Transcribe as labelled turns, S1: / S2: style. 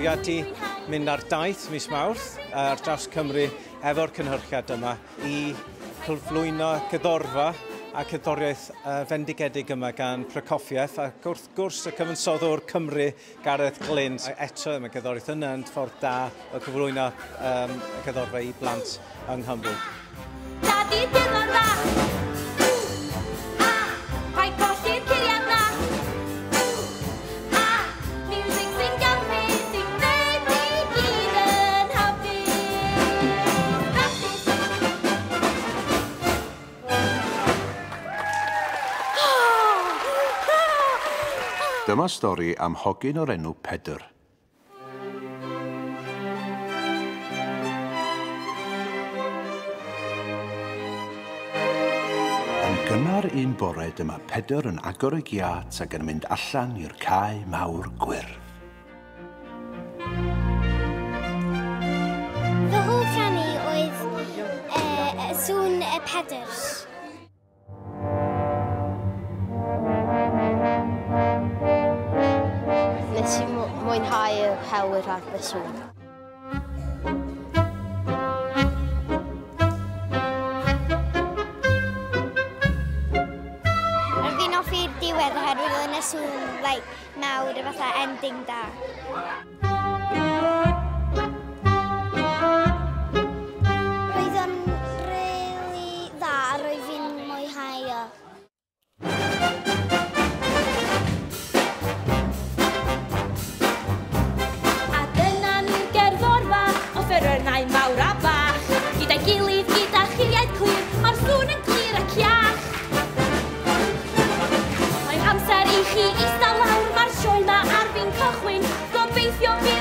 S1: bwriadu mynd ar daith mis Mawrth ar draws Cymru efo'r cynhyrchiad yma i cyflwyno gerddorfa a cherddoriaeth fendigedig yma gan Prokofiev ac wrth gwrs y cyfansoddwr Cymru Gareth Glyn. Eto mae gerddoriaeth yna'n ffordd da o cyflwyno y gerddorfa i blant yng Nghymru.
S2: Dyma stori am hogyn o'r enw Pedr. Yn gynnar un bore dyma Pedr yn agor y giat ac yn mynd allan i'r cae mawr gwyrdd.
S3: Fy hoff rhan i oedd sŵn y Pedr.
S4: Nes i mwynhau y hewyr ar y sŵn.
S3: Fi'n hoffi'r diwedd oherwydd oedd yna sŵn mawr y fatha ending da. Roedd o'n rili dda a roedd fi'n mwynhau o.
S5: Offerynau mawr a bach, gyda'i gilydd, gyda chiliaid clir, mae'r sŵn yn glir ac iach. Mae'n amser i chi eistedd lawr, mae'r sioe 'ma ar fin cychwyn, gobeithio fi